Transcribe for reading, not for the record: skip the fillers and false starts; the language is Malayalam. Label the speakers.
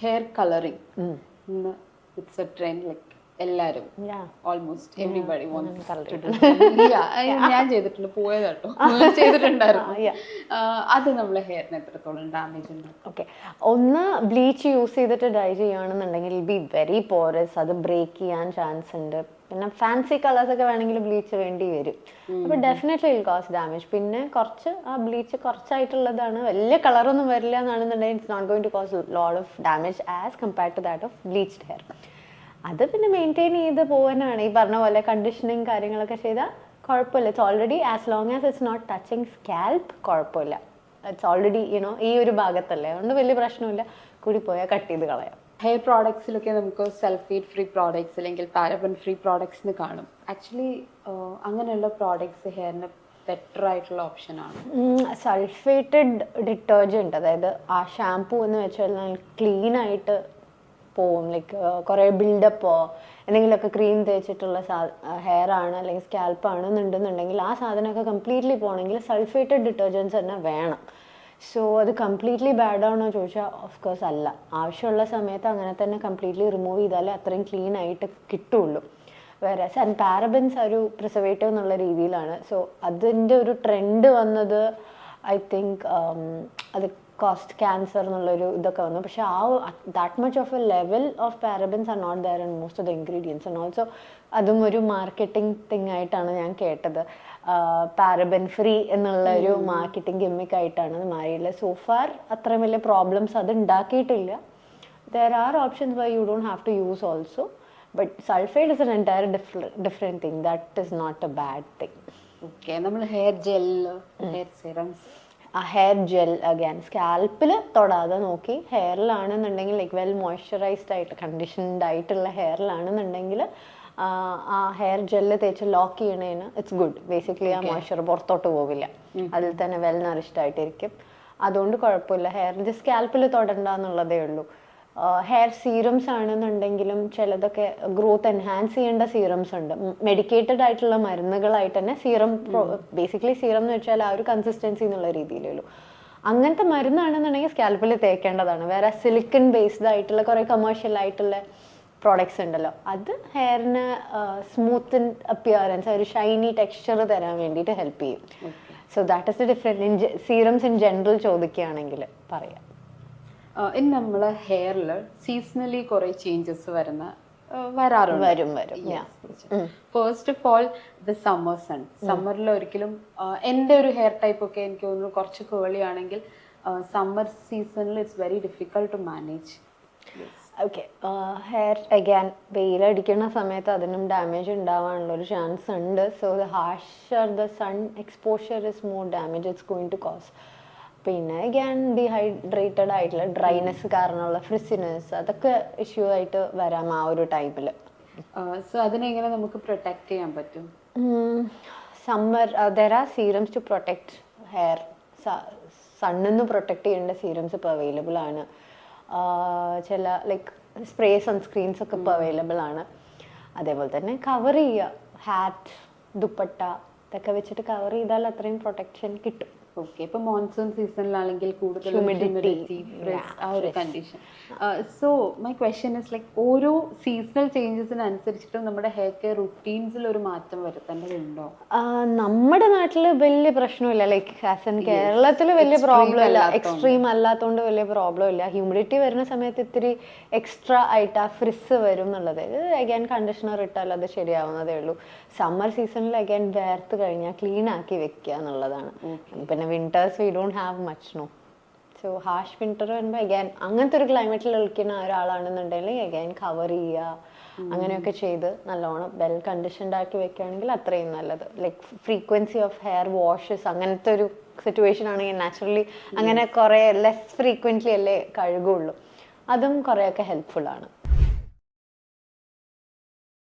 Speaker 1: Hair colouring it's A trend like എല്ലാരും ഓൾമോസ്റ്റ് എവരിബഡി ഞാൻ ചെയ്തിട്ടുണ്ട് പോയതാട്ടോ ചെയ്തിട്ടുണ്ടായിരുന്നു. അത് നമ്മളെ ഹെയറിന് എത്രത്തോളം ഡാമേജ് ഉണ്ടാക്കും?
Speaker 2: ഓക്കെ, ഒന്ന് ബ്ലീച്ച് യൂസ് ചെയ്തിട്ട് ഡൈ ചെയ്യുകയാണെന്നുണ്ടെങ്കിൽ ബി വെരി പോറസ്, അത് ബ്രേക്ക് ചെയ്യാൻ ചാൻസ് ഉണ്ട്. പിന്നെ ഫാൻസി കളേഴ്സ് ഒക്കെ വേണമെങ്കിൽ ബ്ലീച്ച് വേണ്ടി വരും. അപ്പോൾ ഡെഫിനറ്റ്ലി വിൽ കോസ് ഡാമേജ്. പിന്നെ കുറച്ച് ആ ബ്ലീച്ച് കുറച്ചായിട്ടുള്ളതാണ്, വലിയ കളറൊന്നും വരില്ല എന്നാണെന്നുണ്ടെങ്കിൽ it's not going to cause lot of damage as compared to that of bleached hair. അത് പിന്നെ മെയിൻറ്റെയിൻ ചെയ്ത് പോകാനാണ്. ഈ പറഞ്ഞ പോലെ കണ്ടീഷനിങ് കാര്യങ്ങളൊക്കെ ചെയ്താൽ കുഴപ്പമില്ല. It's already as long as it's not touching scalp കുഴപ്പമില്ല. ഇറ്റ്സ് ഓൾറെഡി ഈ ഒരു ഭാഗത്തല്ലേ, അതുകൊണ്ട് വലിയ പ്രശ്നമില്ല. കൂടി പോയാൽ കട്ട് ചെയ്ത് കളയാം.
Speaker 1: ഹെയർ പ്രോഡക്ട്സിലൊക്കെ നമുക്ക് സൾഫേറ്റ് ഫ്രീ പ്രോഡക്ട്സ് അല്ലെങ്കിൽ പാരബൻ ഫ്രീ പ്രോഡക്ട്സ് കാണും. ആക്ച്വലി അങ്ങനെയുള്ള പ്രോഡക്ട്സ് ഹെയറിന് ബെറ്റർ ആയിട്ടുള്ള ഓപ്ഷൻ ആണ്.
Speaker 2: സൾഫേറ്റഡ് ഡിറ്റർജൻറ്റ്, അതായത് ആ ഷാംപൂ എന്ന് വെച്ചാൽ ക്ലീൻ ആയിട്ട് പോവും. ലൈക്ക് കുറേ ബിൽഡപ്പോ എന്തെങ്കിലുമൊക്കെ ക്രീം തേച്ചിട്ടുള്ള ഹെയർ ആണ് അല്ലെങ്കിൽ സ്കാൽപ്പ് ആണെന്നുണ്ടെന്നുണ്ടെങ്കിൽ ആ സാധനമൊക്കെ കംപ്ലീറ്റ്ലി പോകണമെങ്കിൽ സൾഫേറ്റഡ് ഡിറ്റർജൻറ്റ്സ് തന്നെ വേണം. സോ അത് കംപ്ലീറ്റ്ലി ബാഡ് ആണോ ചോദിച്ചാൽ ഓഫ് കോഴ്സ് അല്ല. ആവശ്യമുള്ള സമയത്ത് അങ്ങനെ തന്നെ കംപ്ലീറ്റ്ലി റിമൂവ് ചെയ്താലേ അത്രയും ക്ലീൻ ആയിട്ട് കിട്ടുള്ളൂ. വേറെ ആൻഡ് പാരബൻസ് ഒരു പ്രിസർവേറ്റീവ് എന്നുള്ള രീതിയിലാണ്. സോ അതിൻ്റെ ഒരു ട്രെൻഡ് വന്നത് ഐ തിങ്ക് അത് കോസ്റ്റ് ക്യാൻസർ എന്നുള്ളൊരു ഇതൊക്കെ വന്നു. പക്ഷേ ആ that much of a level of parabens are not there in most of the ingredients. And also അതും ഒരു മാർക്കറ്റിംഗ് തിങ് ആയിട്ടാണ് ഞാൻ കേട്ടത്. പാരബൻ ഫ്രീ എന്നുള്ള ഒരു മാർക്കറ്റിംഗ് ഗിമ്മിക് ആയിട്ടാണ് അത് മാറിയിട്ടുള്ളത്. സോഫാർ അത്രയും വലിയ പ്രോബ്ലംസ് അത് ഉണ്ടാക്കിയിട്ടില്ല. There are options why you don't have to use also, but sulphate is an entire different thing. That is not a bad thing.
Speaker 1: Okay, നമ്മൾ ഹെയർ ജെൽ, ഹെയർ സിറംസ്,
Speaker 2: ആ ഹെയർ ജെൽ അഗൈൻ സ്കാൽപ്പിൽ തൊടാതെ നോക്കി, ഹെയറിലാണെന്നുണ്ടെങ്കിൽ ലൈക്ക് വെൽ മോയ്സ്ചറൈസ്ഡ് ആയിട്ട് കണ്ടീഷൻഡ് ആയിട്ടുള്ള ഹെയറിലാണെന്നുണ്ടെങ്കിൽ ആ ഹെയർ ജെല്ല് തേച്ച് ലോക്ക് ചെയ്യണേന് ഇറ്റ്സ് ഗുഡ്. ബേസിക്കലി ആ മോയ്സ്ചർ പുറത്തോട്ട് പോവില്ല, അതിൽ തന്നെ വെൽ നറിഷ്ഡ് ആയിട്ടിരിക്കും. അതുകൊണ്ട് കുഴപ്പമില്ല. ഹെയർ സ്കാൽപ്പിൽ തൊടണ്ട എന്നുള്ളതേ ഉള്ളൂ. ഹെയർ സീറംസ് ആണെന്നുണ്ടെങ്കിലും ചിലതൊക്കെ ഗ്രോത്ത് എൻഹാൻസ് ചെയ്യേണ്ട സീറംസ് ഉണ്ട്. മെഡിക്കേറ്റഡ് ആയിട്ടുള്ള മരുന്നുകളായിട്ട് തന്നെ സീറം, ബേസിക്കലി സീറം എന്ന് വെച്ചാൽ ആ ഒരു കൺസിസ്റ്റൻസി എന്നുള്ള രീതിയിലേ ഉള്ളൂ. അങ്ങനത്തെ മരുന്നാണെന്നുണ്ടെങ്കിൽ സ്കാൽപ്പിൽ തേക്കേണ്ടതാണ്. വേറെ സിലിക്കൺ ബേസ്ഡ് ആയിട്ടുള്ള കുറേ കമേഴ്ഷ്യൽ ആയിട്ടുള്ള പ്രോഡക്ട്സ് ഉണ്ടല്ലോ, അത് ഹെയറിന് സ്മൂത്ത് അപ്പിയറൻസ്, ഒരു ഷൈനി ടെക്സ്ചർ തരാൻ വേണ്ടിയിട്ട് ഹെൽപ്പ് ചെയ്യും. So that is the different. Serums in general ചോദിക്കുകയാണെങ്കിൽ പറയാം.
Speaker 1: ഇനി നമ്മളെ ഹെയറിൽ സീസണലി കുറെ ചേഞ്ചസ് വരാറുണ്ട്. First of all the summer sun. സമ്മറിൽ ഒരിക്കലും എൻ്റെ ഒരു ഹെയർ ടൈപ്പ് ഒക്കെ എനിക്ക് തോന്നുന്നു കുറച്ച് കേളി ആണെങ്കിൽ സമ്മർ സീസണിൽ it's very difficult to manage.
Speaker 2: Okay, hair again വെയിലടിക്കുന്ന സമയത്ത് അതിനും ഡാമേജ് ഉണ്ടാവാനുള്ളൊരു ചാൻസ് ഉണ്ട്. So the harsher the sun exposure is more damage it's going to cause. പിന്നെ അഗൈൻ ഡീഹൈഡ്രേറ്റഡ് ആയിട്ടുള്ള ഡ്രൈനെസ് കാരണമുള്ള ഫ്രിസിനെസ്, അതൊക്കെ ഇഷ്യൂ ആയിട്ട് വരാം ആ ഒരു ടൈമിൽ.
Speaker 1: സോ അതിനെങ്ങനെ നമുക്ക് പ്രൊട്ടക്ട് ചെയ്യാൻ പറ്റും?
Speaker 2: Summer there are serums to protect hair. സണ്ണിൽ നിന്ന് പ്രൊട്ടക്ട് ചെയ്യേണ്ട സീറംസ് ഇപ്പോൾ അവൈലബിൾ ആണ്. ചില ലൈക്ക് സ്പ്രേ സൺസ്ക്രീൻസ് ഒക്കെ ഇപ്പോൾ അവൈലബിൾ ആണ്. അതേപോലെ തന്നെ കവർ ചെയ്യുക, ഹാറ്റ്, ദുപ്പട്ട ഇതൊക്കെ വെച്ചിട്ട് കവർ ചെയ്താൽ അത്രയും പ്രൊട്ടക്ഷൻ കിട്ടും.
Speaker 1: ഓക്കെ, ഇപ്പൊ മോൺസൂൺ സീസണിലാണെങ്കിൽ കൂടുതൽ ഹ്യൂമിഡിറ്റി, ആ ഒരു condition. So my question is like ഓരോ സീസണൽ ചേഞ്ചസിനനുസരിച്ചിട്ട് നമ്മുടെ ഹെയർ കെയർ റുട്ടീൻസിൽ ഒരു മാറ്റം വരുത്തേണ്ടതുണ്ടോ?
Speaker 2: നമ്മുടെ നാട്ടിൽ വലിയ പ്രശ്നമില്ല. ലൈക്ക് ആസ് ഇൻ കേരളത്തിൽ വലിയ പ്രോബ്ലം ഇല്ല, എക്സ്ട്രീം അല്ലാത്തതുകൊണ്ട് വലിയ പ്രോബ്ലം ഇല്ല. ഹ്യൂമിഡിറ്റി വരുന്ന സമയത്ത് ഇത്തിരി എക്സ്ട്രാ ആയിട്ട് ആ ഫ്രിസ് വരും എന്നുള്ളത്. അഗൈൻ കണ്ടീഷണർ ഇട്ടാൽ അത് ശരിയാവുന്നതേ ഉള്ളൂ. സമ്മർ സീസണിൽ അഗൈൻ വേർത്ത് കഴിഞ്ഞാൽ ക്ലീൻ ആക്കി വെക്കുക എന്നുള്ളതാണ്. പിന്നെ winters we don't have much snow. So harsh winter വരുമ്പോൾ അഗൈൻ അങ്ങനത്തെ ഒരു ക്ലൈമറ്റിൽ കളിക്കുന്ന ഒരാളാണെന്നുണ്ടെങ്കിൽ അഗൈൻ കവർ ചെയ്യുക, അങ്ങനെയൊക്കെ ചെയ്ത് നല്ലോണം വെൽ കണ്ടീഷൻഡ് ആക്കി വെക്കുകയാണെങ്കിൽ അത്രയും നല്ലത്. Like frequency of hair washes അങ്ങനത്തെ ഒരു സിറ്റുവേഷൻ ആണെങ്കിൽ നാച്ചുറലി അങ്ങനെ കുറേ ലെസ് ഫ്രീക്വൻ്റ്ലി അല്ലേ കഴുകുള്ളൂ. അതും കുറേയൊക്കെ ഹെൽപ്ഫുൾ ആണ്.